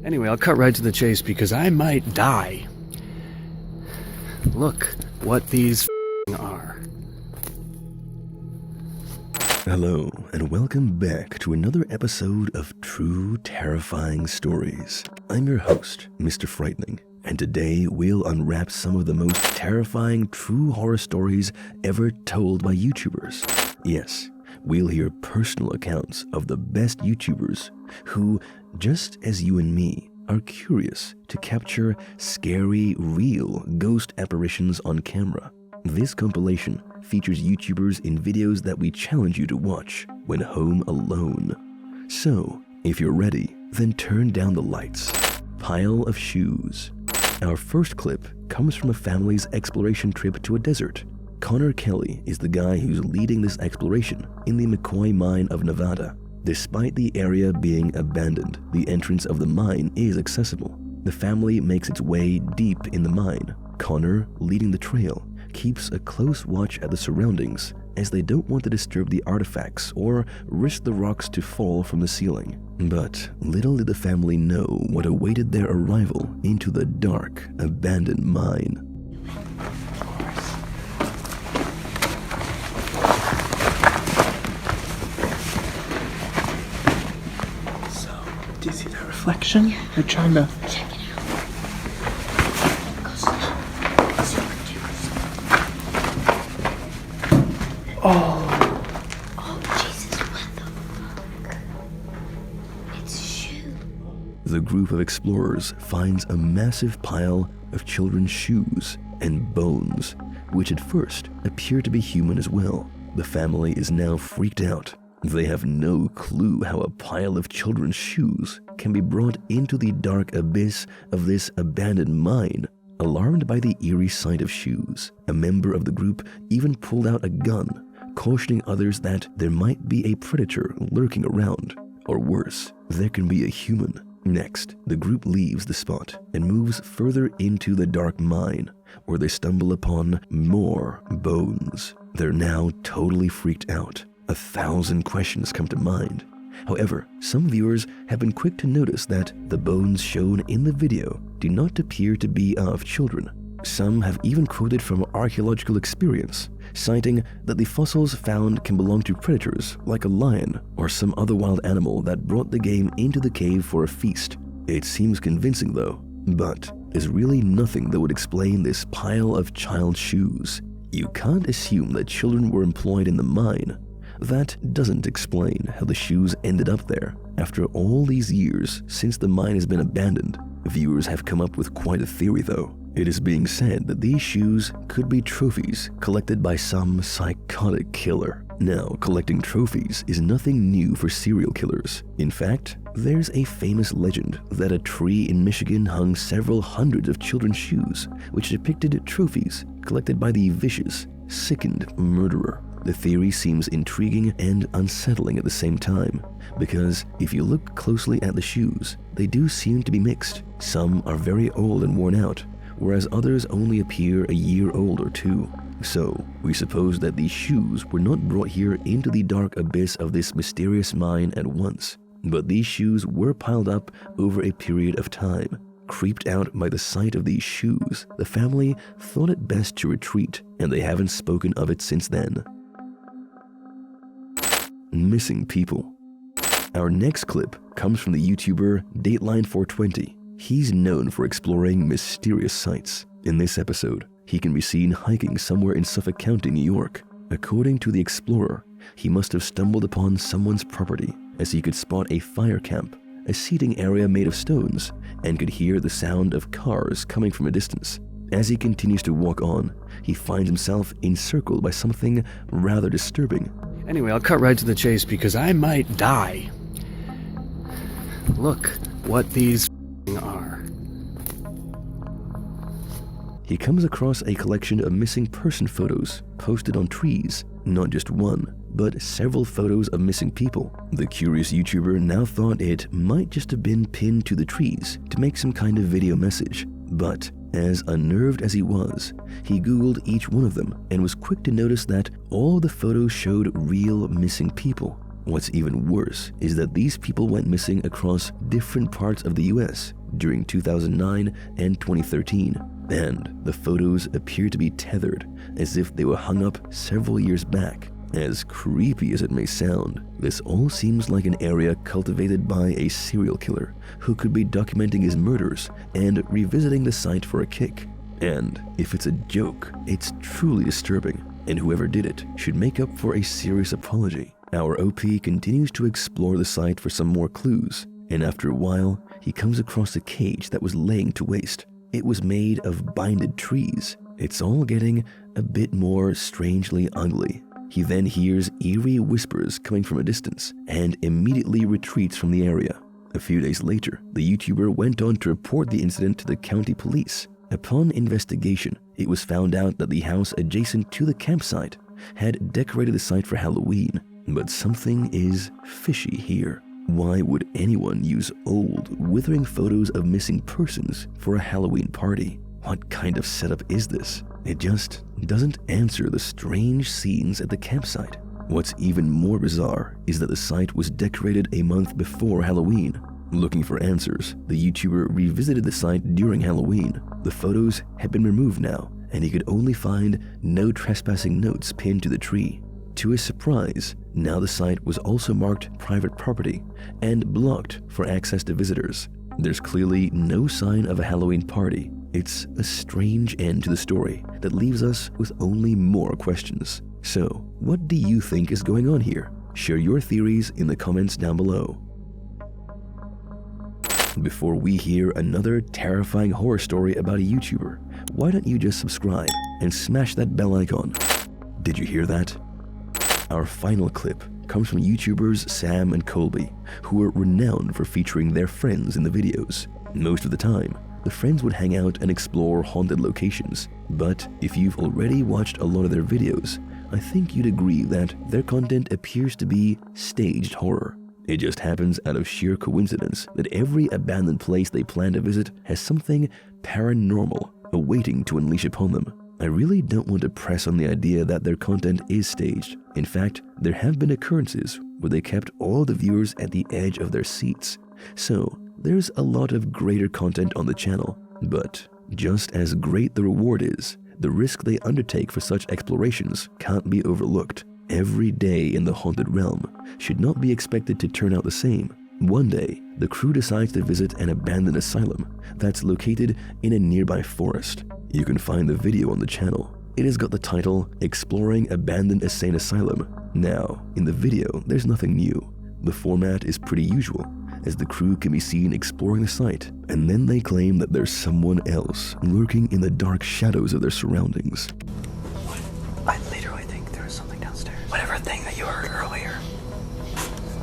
Anyway, I'll cut right to the chase because I might die. Look what these are. Hello, and welcome back to another episode of True Terrifying Stories. I'm your host, Mr. Frightening, and today we'll unwrap some of the most terrifying true horror stories ever told by YouTubers. Yes, we'll hear personal accounts of the best YouTubers who, just as you and me, are curious to capture scary, real ghost apparitions on camera. This compilation features YouTubers in videos that we challenge you to watch when home alone. So, if you're ready, then turn down the lights. Pile of shoes. Our first clip comes from a family's exploration trip to a desert. Connor Kelly is the guy who's leading this exploration in the McCoy mine of Nevada. Despite the area being abandoned, the entrance of the mine is accessible. The family makes its way deep in the mine. Connor, leading the trail, keeps a close watch at the surroundings as they don't want to disturb the artifacts or risk the rocks to fall from the ceiling. But little did the family know what awaited their arrival into the dark, abandoned mine. Do you see that reflection? They're trying to... Check it out. Go slow. Oh, Jesus, what the fuck? It's a shoe. The group of explorers finds a massive pile of children's shoes and bones, which at first appear to be human as well. The family is now freaked out. They have no clue how a pile of children's shoes can be brought into the dark abyss of this abandoned mine. Alarmed by the eerie sight of shoes, a member of the group even pulled out a gun, cautioning others that there might be a predator lurking around, or worse, there can be a human. Next, the group leaves the spot and moves further into the dark mine, where they stumble upon more bones. They're now totally freaked out. 1,000 questions come to mind. However, some viewers have been quick to notice that the bones shown in the video do not appear to be of children. Some have even quoted from archaeological experience, citing that the fossils found can belong to predators like a lion or some other wild animal that brought the game into the cave for a feast. It seems convincing though, but there's really nothing that would explain this pile of child shoes. You can't assume that children were employed in the mine. That doesn't explain how the shoes ended up there. After all these years since the mine has been abandoned, viewers have come up with quite a theory though. It is being said that these shoes could be trophies collected by some psychotic killer. Now, collecting trophies is nothing new for serial killers. In fact, there's a famous legend that a tree in Michigan hung several hundreds of children's shoes, which depicted trophies collected by the vicious, sickened murderer. The theory seems intriguing and unsettling at the same time, because if you look closely at the shoes, they do seem to be mixed. Some are very old and worn out, whereas others only appear a year old or two. So, we suppose that these shoes were not brought here into the dark abyss of this mysterious mine at once, but these shoes were piled up over a period of time. Creeped out by the sight of these shoes, the family thought it best to retreat, and they haven't spoken of it since then. Missing people. Our next clip comes from the YouTuber Dateline420. He's known for exploring mysterious sites. In this episode, he can be seen hiking somewhere in Suffolk County, New York. According to the explorer, he must have stumbled upon someone's property, as he could spot a fire camp, a seating area made of stones, and could hear the sound of cars coming from a distance. As he continues to walk on, he finds himself encircled by something rather disturbing. Anyway, I'll cut right to the chase because I might die. Look what these are. He comes across a collection of missing person photos posted on trees. Not just one, but several photos of missing people. The curious YouTuber now thought it might just have been pinned to the trees to make some kind of video message. But as unnerved as he was, he Googled each one of them and was quick to notice that all the photos showed real missing people. What's even worse is that these people went missing across different parts of the US. during 2009 and 2013, and the photos appear to be tethered as if they were hung up several years back. As creepy as it may sound, this all seems like an area cultivated by a serial killer who could be documenting his murders and revisiting the site for a kick. And if it's a joke, it's truly disturbing, and whoever did it should make up for a serious apology. Our OP continues to explore the site for some more clues, and after a while, he comes across a cage that was laying to waste. It was made of binded trees. It's all getting a bit more strangely ugly. He then hears eerie whispers coming from a distance and immediately retreats from the area. A few days later, the YouTuber went on to report the incident to the county police. Upon investigation, it was found out that the house adjacent to the campsite had decorated the site for Halloween. But something is fishy here. Why would anyone use old, withering photos of missing persons for a Halloween party? What kind of setup is this? It just doesn't answer the strange scenes at the campsite. What's even more bizarre is that the site was decorated a month before Halloween. Looking for answers, the YouTuber revisited the site during Halloween. The photos had been removed now, and he could only find no trespassing notes pinned to the tree. To his surprise, now the site was also marked private property and blocked for access to visitors. There's clearly no sign of a Halloween party. It's a strange end to the story that leaves us with only more questions. So, what do you think is going on here? Share your theories in the comments down below. Before we hear another terrifying horror story about a YouTuber, why don't you just subscribe and smash that bell icon? Did you hear that? Our final clip comes from YouTubers Sam and Colby, who are renowned for featuring their friends in the videos. Most of the time, the friends would hang out and explore haunted locations, but if you've already watched a lot of their videos, I think you'd agree that their content appears to be staged horror. It just happens out of sheer coincidence that every abandoned place they plan to visit has something paranormal awaiting to unleash upon them. I really don't want to press on the idea that their content is staged. In fact, there have been occurrences where they kept all the viewers at the edge of their seats. So, there's a lot of greater content on the channel. But just as great the reward is, the risk they undertake for such explorations can't be overlooked. Every day in the haunted realm should not be expected to turn out the same. One day, the crew decides to visit an abandoned asylum that's located in a nearby forest. You can find the video on the channel. It has got the title, Exploring Abandoned Insane Asylum. Now, in the video, there's nothing new. The format is pretty usual, as the crew can be seen exploring the site, and then they claim that there's someone else lurking in the dark shadows of their surroundings. I literally think there was something downstairs. Whatever thing that you heard earlier.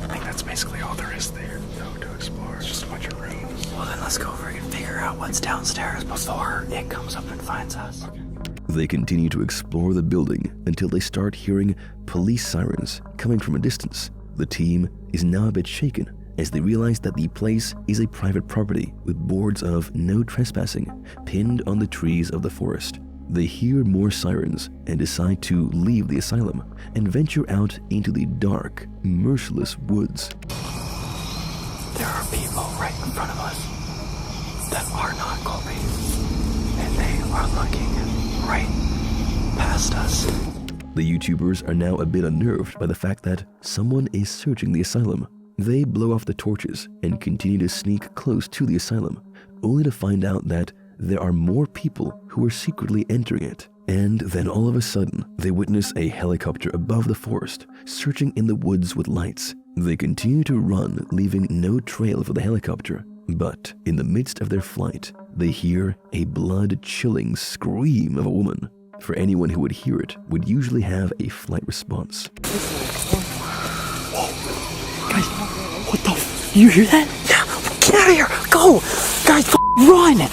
I think that's basically all there is there, though, to explore. It's just a bunch of rooms. Well, then let's go over and figure out what's downstairs before it comes up and finds us. Okay. They continue to explore the building until they start hearing police sirens coming from a distance. The team is now a bit shaken as they realize that the place is a private property with boards of no trespassing pinned on the trees of the forest. They hear more sirens and decide to leave the asylum and venture out into the dark, merciless woods. There are people right in front of us that are not Colby, and they are looking right past us. The YouTubers are now a bit unnerved by the fact that someone is searching the asylum. They blow off the torches and continue to sneak close to the asylum, only to find out that there are more people who are secretly entering it. And then all of a sudden, they witness a helicopter above the forest, searching in the woods with lights. They continue to run, leaving no trail for the helicopter. But in the midst of their flight, they hear a blood-chilling scream of a woman. For anyone who would hear it, would usually have a flight response. Guys, what the f? You hear that? Yeah, get out of here! Go! Guys, run!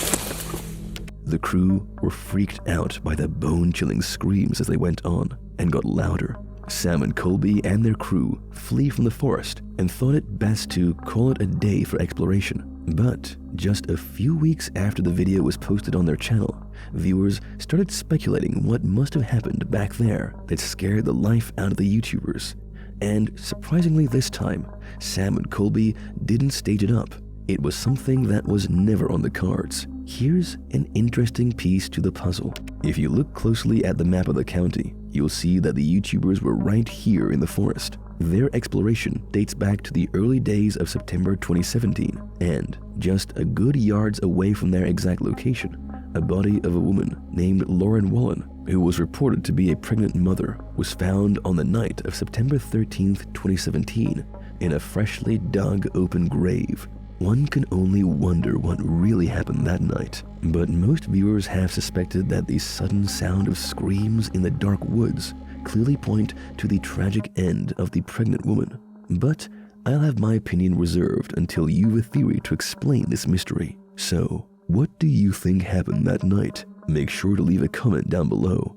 The crew were freaked out by the bone-chilling screams as they went on, and got louder. Sam and Colby and their crew flee from the forest and thought it best to call it a day for exploration. But just a few weeks after the video was posted on their channel, viewers started speculating what must have happened back there that scared the life out of the YouTubers. And surprisingly this time, Sam and Colby didn't stage it up. it was something that was never on the cards. Here's an interesting piece to the puzzle. If you look closely at the map of the county, you'll see that the YouTubers were right here in the forest. Their exploration dates back to the early days of September 2017, and just a good yards away from their exact location, a body of a woman named Lauren Wallen, who was reported to be a pregnant mother, was found on the night of September 13th, 2017, in a freshly dug open grave. One can only wonder what really happened that night, but most viewers have suspected that the sudden sound of screams in the dark woods clearly point to the tragic end of the pregnant woman. But I'll have my opinion reserved until you've a theory to explain this mystery. So, what do you think happened that night? Make sure to leave a comment down below.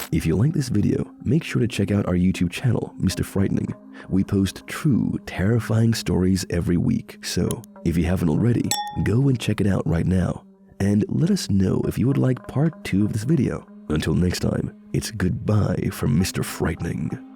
If you like this video, make sure to check out our YouTube channel, Mr. Frightening. We post true, terrifying stories every week, so if you haven't already, go and check it out right now. And let us know if you would like part 2 of this video. Until next time, it's goodbye from Mr. Frightening.